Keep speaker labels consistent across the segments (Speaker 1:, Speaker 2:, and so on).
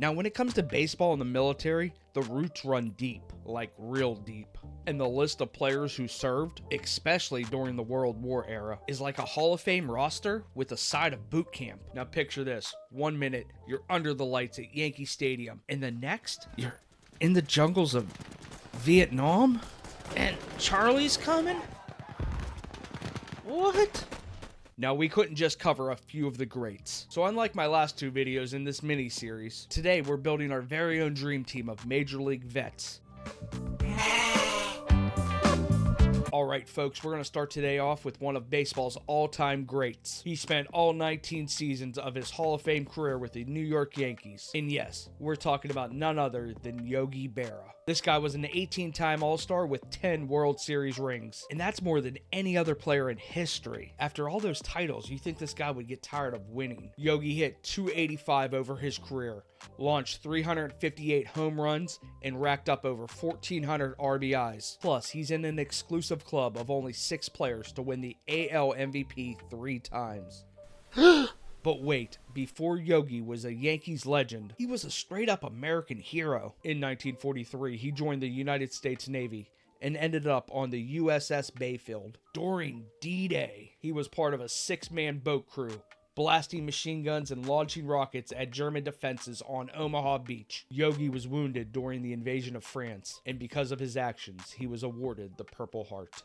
Speaker 1: Now, when it comes to baseball and the military, the roots run deep, like real deep. And the list of players who served, especially during the World War era, is like a Hall of Fame roster with a side of boot camp. Now picture this, 1 minute, you're under the lights at Yankee Stadium, and the next, you're in the jungles of Vietnam? And Charlie's coming? What? Now, we couldn't just cover a few of the greats. So unlike my last two videos in this mini-series, today we're building our very own dream team of Major League vets. Alright folks, we're going to start today off with one of baseball's all-time greats. He spent all 19 seasons of his Hall of Fame career with the New York Yankees. And yes, we're talking about none other than Yogi Berra. This guy was an 18-time All-Star with 10 World Series rings, and that's more than any other player in history. After all those titles, you think this guy would get tired of winning. Yogi hit .285 over his career, launched 358 home runs, and racked up over 1,400 RBIs. Plus, he's in an exclusive club of only 6 players to win the AL MVP 3 times. But wait, before Yogi was a Yankees legend, he was a straight-up American hero. In 1943, he joined the United States Navy and ended up on the USS Bayfield. During D-Day, he was part of a 6-man boat crew, blasting machine guns and launching rockets at German defenses on Omaha Beach. Yogi was wounded during the invasion of France, and because of his actions, he was awarded the Purple Heart.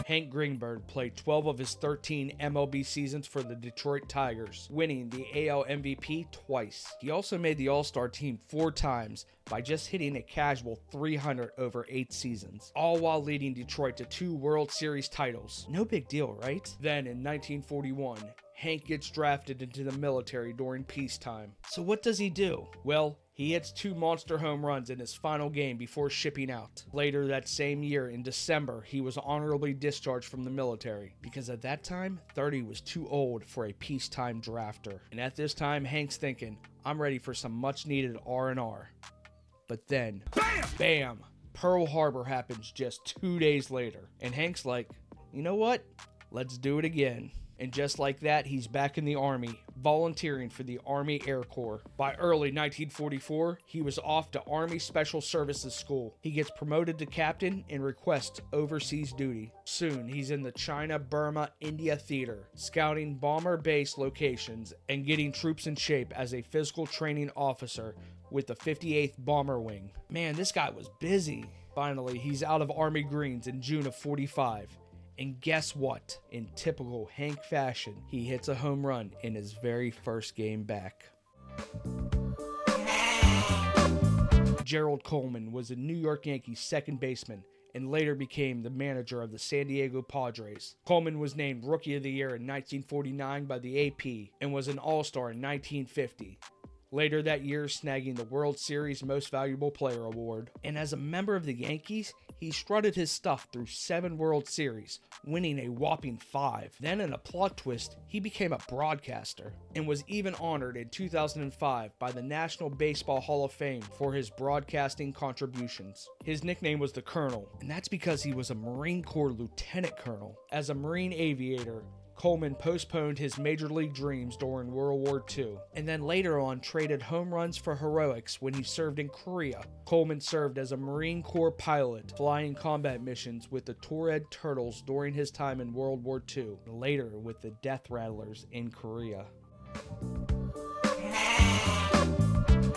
Speaker 1: Hank Greenberg played 12 of his 13 MLB seasons for the Detroit Tigers, winning the AL MVP twice. He also made the All-Star team 4 times by just hitting a casual .300 over 8 seasons, all while leading Detroit to 2 World Series titles. No big deal, right? Then in 1941, Hank gets drafted into the military during peacetime. So what does he do? Well, he hits 2 monster home runs in his final game before shipping out. Later that same year, in December, he was honorably discharged from the military because at that time, 30 was too old for a peacetime drafter. And at this time, Hank's thinking, I'm ready for some much needed R&R. But then, bam! Pearl Harbor happens just 2 days later. And Hank's like, you know what? Let's do it again. And just like that, he's back in the Army, volunteering for the Army Air Corps. By early 1944, he was off to Army Special Services School. He gets promoted to captain and requests overseas duty. Soon, he's in the China, Burma, India theater, scouting bomber base locations and getting troops in shape as a physical training officer with the 58th Bomber Wing. Man, this guy was busy. Finally, he's out of Army Greens in June of '45. And guess what? In typical Hank fashion, he hits a home run in his very first game back. Gerald Coleman was a New York Yankees second baseman and later became the manager of the San Diego Padres. Coleman was named Rookie of the Year in 1949 by the AP and was an All-Star in 1950. Later that year, snagging the World Series Most Valuable Player award. And as a member of the Yankees, he strutted his stuff through 7 World Series, winning a whopping 5. Then in a plot twist, he became a broadcaster and was even honored in 2005 by the National Baseball Hall of Fame for his broadcasting contributions. His nickname was the Colonel, and that's because he was a Marine Corps Lieutenant Colonel. As a Marine aviator, Coleman postponed his major league dreams during World War II, and then later on traded home runs for heroics when he served in Korea. Coleman served as a Marine Corps pilot, flying combat missions with the Torred Turtles during his time in World War II, and later with the Death Rattlers in Korea.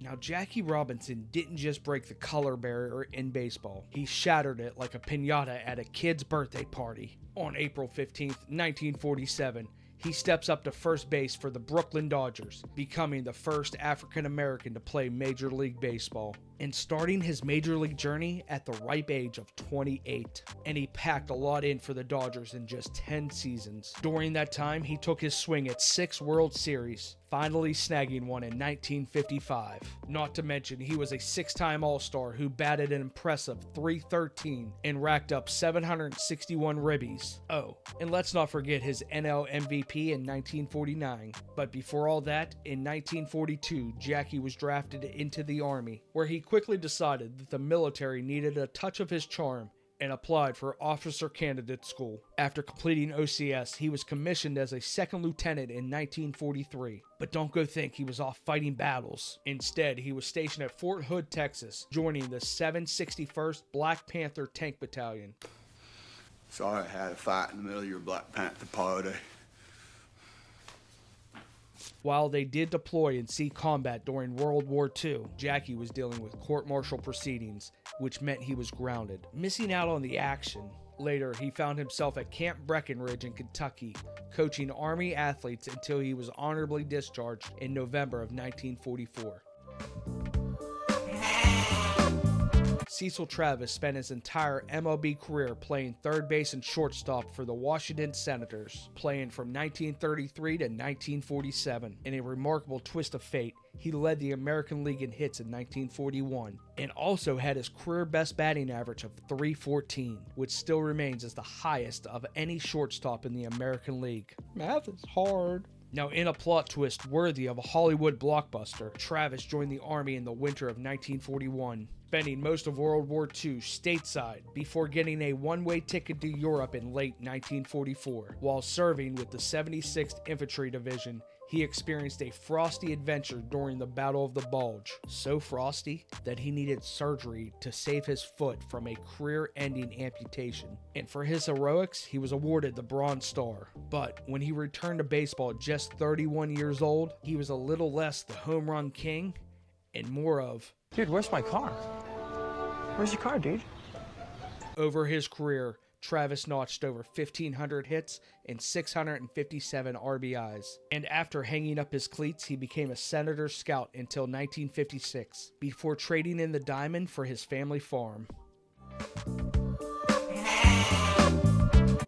Speaker 1: Now, Jackie Robinson didn't just break the color barrier in baseball. He shattered it like a piñata at a kid's birthday party. On April 15th, 1947, he steps up to first base for the Brooklyn Dodgers, becoming the first African American to play Major League Baseball, and starting his Major League journey at the ripe age of 28. And he packed a lot in for the Dodgers in just 10 seasons. During that time, he took his swing at 6 World Series, finally snagging one in 1955. Not to mention, he was a 6-time All-Star who batted an impressive .313 and racked up 761 ribbies. Oh, and let's not forget his NL MVP in 1949. But before all that, in 1942, Jackie was drafted into the Army, where he quickly decided that the military needed a touch of his charm and applied for Officer Candidate School. After completing OCS, he was commissioned as a second lieutenant in 1943. But don't go think he was off fighting battles. Instead, he was stationed at Fort Hood, Texas, joining the 761st Black Panther Tank Battalion.
Speaker 2: Sorry I had a fight in the middle of your Black Panther party.
Speaker 1: While they did deploy and see combat during World War II, Jackie was dealing with court-martial proceedings, which meant he was grounded, missing out on the action. Later, he found himself at Camp Breckenridge in Kentucky, coaching Army athletes until he was honorably discharged in November of 1944. Cecil Travis spent his entire MLB career playing third base and shortstop for the Washington Senators, playing from 1933 to 1947. In a remarkable twist of fate, he led the American League in hits in 1941, and also had his career best batting average of .314, which still remains as the highest of any shortstop in the American League. Math is hard. Now, in a plot twist worthy of a Hollywood blockbuster, Travis joined the Army in the winter of 1941, spending most of World War II stateside before getting a one-way ticket to Europe in late 1944. While serving with the 76th Infantry Division, he experienced a frosty adventure during the Battle of the Bulge. So frosty that he needed surgery to save his foot from a career-ending amputation. And for his heroics, he was awarded the Bronze Star. But when he returned to baseball at just 31 years old, he was a little less the home run king and more of,
Speaker 3: dude, where's my car? Where's your car, dude?
Speaker 1: Over his career, Travis notched over 1,500 hits and 657 RBIs. And after hanging up his cleats, he became a Senator scout until 1956, before trading in the diamond for his family farm.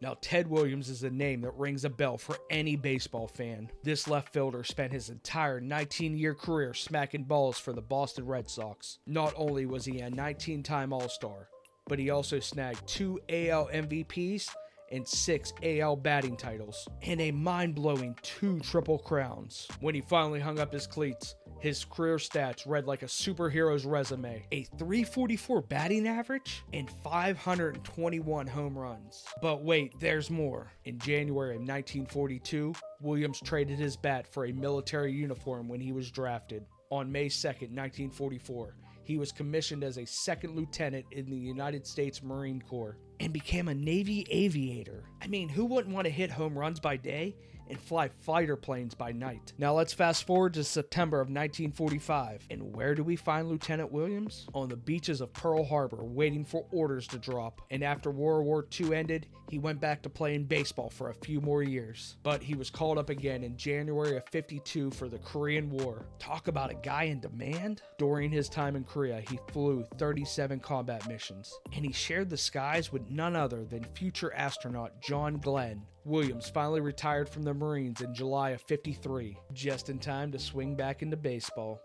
Speaker 1: Now, Ted Williams is a name that rings a bell for any baseball fan. This left fielder spent his entire 19-year career smacking balls for the Boston Red Sox. Not only was he a 19-time All-Star, but he also snagged 2 AL MVPs and 6 AL batting titles, and a mind-blowing 2 Triple Crowns. When he finally hung up his cleats, his career stats read like a superhero's resume: a .344 batting average and 521 home runs. But wait, there's more. In January of 1942, Williams traded his bat for a military uniform when he was drafted. On May 2nd, 1944, he was commissioned as a second lieutenant in the United States Marine Corps and became a Navy aviator. I mean, who wouldn't want to hit home runs by day and fly fighter planes by night? Now let's fast forward to September of 1945. And where do we find Lieutenant Williams? On the beaches of Pearl Harbor, waiting for orders to drop. And after World War II ended, he went back to playing baseball for a few more years. But he was called up again in January of '52 for the Korean War. Talk about a guy in demand. During his time in Korea, he flew 37 combat missions, and he shared the skies with none other than future astronaut John Glenn. Williams finally retired from the Marines in July of '53, just in time to swing back into baseball.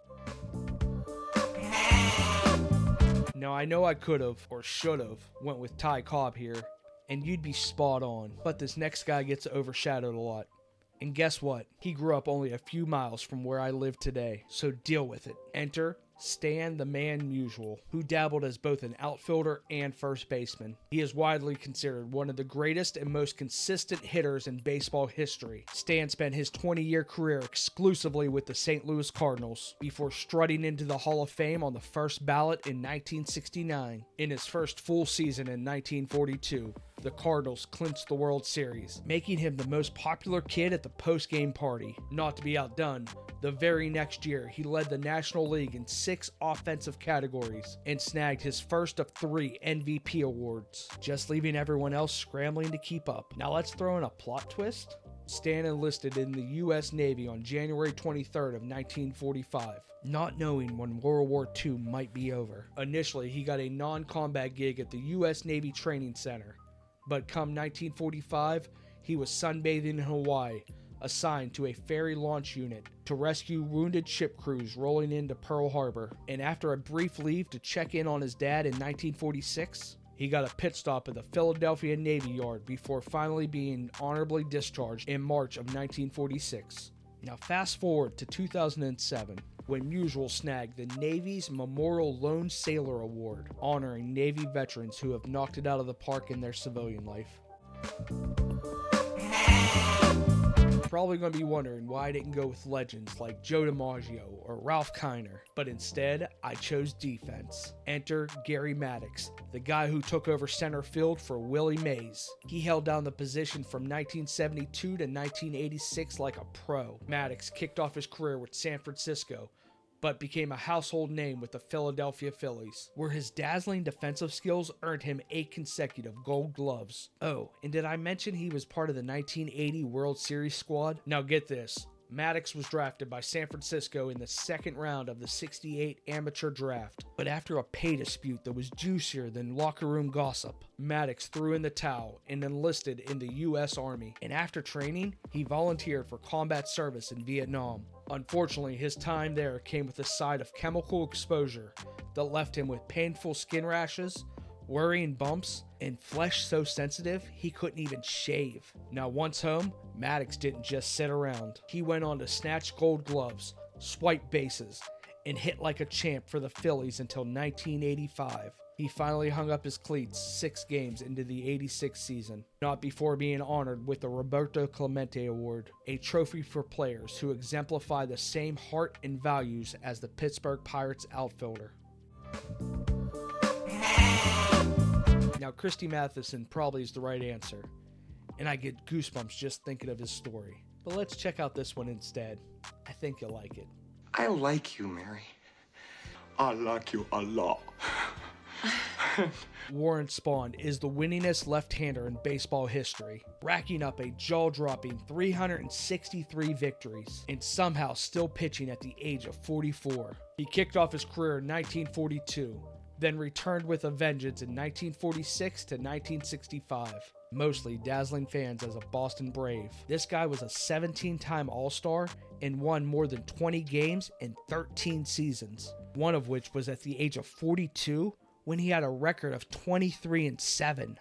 Speaker 1: Now, I know I could've, or should've, went with Ty Cobb here, and you'd be spot on, but this next guy gets overshadowed a lot. And guess what? He grew up only a few miles from where I live today, so deal with it. Enter Stan the Man Musial, who dabbled as both an outfielder and first baseman. He is widely considered one of the greatest and most consistent hitters in baseball history. Stan spent his 20-year career exclusively with the St. Louis Cardinals, before strutting into the Hall of Fame on the first ballot in 1969. In his first full season in 1942, the Cardinals clinched the World Series, making him the most popular kid at the post-game party. Not to be outdone, the very next year, he led the National League in 6 offensive categories and snagged his first of 3 MVP awards, just leaving everyone else scrambling to keep up. Now let's throw in a plot twist. Stan enlisted in the U.S. Navy on January 23rd of 1945, not knowing when World War II might be over. Initially, he got a non-combat gig at the U.S. Navy Training Center, but come 1945, he was sunbathing in Hawaii, assigned to a ferry launch unit to rescue wounded ship crews rolling into Pearl Harbor. And after a brief leave to check in on his dad in 1946, he got a pit stop at the Philadelphia Navy Yard before finally being honorably discharged in March of 1946. Now fast forward to 2007. when Musial snagged the Navy's Memorial Lone Sailor Award, honoring Navy veterans who have knocked it out of the park in their civilian life. Probably going to be wondering why I didn't go with legends like Joe DiMaggio or Ralph Kiner, but instead I chose defense. Enter Gary Maddox, the guy who took over center field for Willie Mays. He held down the position from 1972 to 1986 like a pro. Maddox kicked off his career with San Francisco, but became a household name with the Philadelphia Phillies, where his dazzling defensive skills earned him 8 consecutive Gold Gloves. Oh, and did I mention he was part of the 1980 World Series squad? Now get this. Maddox was drafted by San Francisco in the second round of the '68 amateur draft, but after a pay dispute that was juicier than locker room gossip, Maddox threw in the towel and enlisted in the U.S. Army, and after training, he volunteered for combat service in Vietnam. Unfortunately, his time there came with a side of chemical exposure that left him with painful skin rashes, worrying bumps, and flesh so sensitive he couldn't even shave. Now once home, Maddox didn't just sit around. He went on to snatch Gold Gloves, swipe bases, and hit like a champ for the Phillies until 1985. He finally hung up his cleats 6 games into the '86 season, not before being honored with the Roberto Clemente Award, a trophy for players who exemplify the same heart and values as the Pittsburgh Pirates outfielder. Now, Christy Mathewson probably is the right answer, and I get goosebumps just thinking of his story. But let's check out this one instead. I think you'll like it.
Speaker 4: I like you, Mary. I like you a lot.
Speaker 1: Warren Spahn is the winningest left-hander in baseball history, racking up a jaw-dropping 363 victories and somehow still pitching at the age of 44. He kicked off his career in 1942, then returned with a vengeance in 1946 to 1965, mostly dazzling fans as a Boston Brave. This guy was a 17-time All-Star and won more than 20 games in 13 seasons, one of which was at the age of 42 when he had a record of 23-7.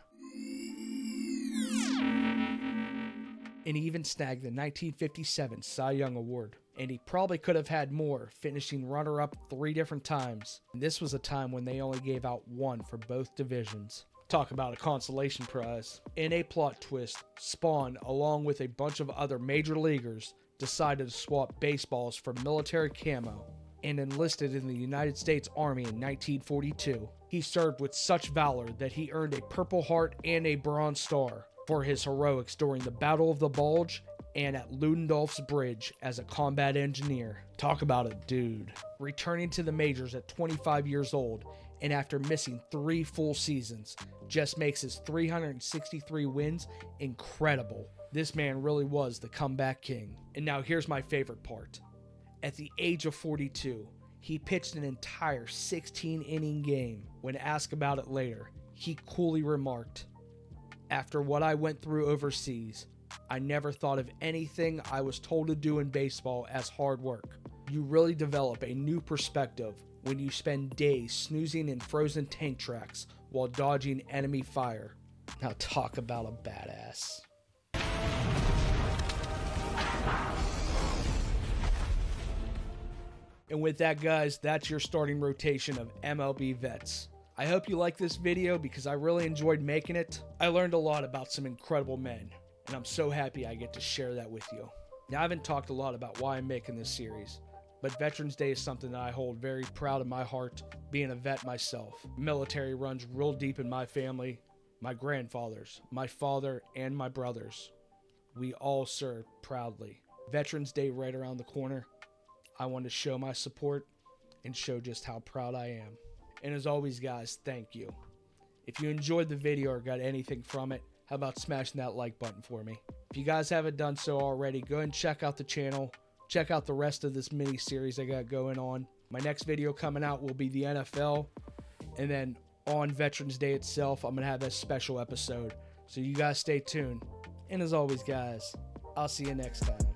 Speaker 1: And he even snagged the 1957 Cy Young Award. And he probably could have had more, finishing runner-up 3 different times. And this was a time when they only gave out 1 for both divisions. Talk about a consolation prize. In a plot twist, Spahn, along with a bunch of other major leaguers, decided to swap baseballs for military camo and enlisted in the United States Army in 1942. He served with such valor that he earned a Purple Heart and a Bronze Star for his heroics during the Battle of the Bulge and at Ludendorff's Bridge as a combat engineer. Talk about a dude. Returning to the majors at 25 years old and after missing 3 full seasons just makes his 363 wins incredible. This man really was the comeback king. And now here's my favorite part. At the age of 42, he pitched an entire 16-inning game. When asked about it later, he coolly remarked, "After what I went through overseas, I never thought of anything I was told to do in baseball as hard work. You really develop a new perspective when you spend days snoozing in frozen tank tracks while dodging enemy fire." Now talk about a badass. And with that, guys, that's your starting rotation of MLB vets. I hope you like this video because I really enjoyed making it. I learned a lot about some incredible men, and I'm so happy I get to share that with you. Now, I haven't talked a lot about why I'm making this series, but Veterans Day is something that I hold very proud in my heart, being a vet myself. Military runs real deep in my family. My grandfathers, my father, and my brothers. We all served proudly. Veterans Day right around the corner. I want to show my support and show just how proud I am. And as always, guys, thank you. If you enjoyed the video or got anything from it, how about smashing that like button for me? If you guys haven't done so already, go ahead and check out the channel. Check out the rest of this mini series I got going on. My next video coming out will be the NFL. And then on Veterans Day itself, I'm going to have a special episode. So you guys stay tuned. And as always, guys, I'll see you next time.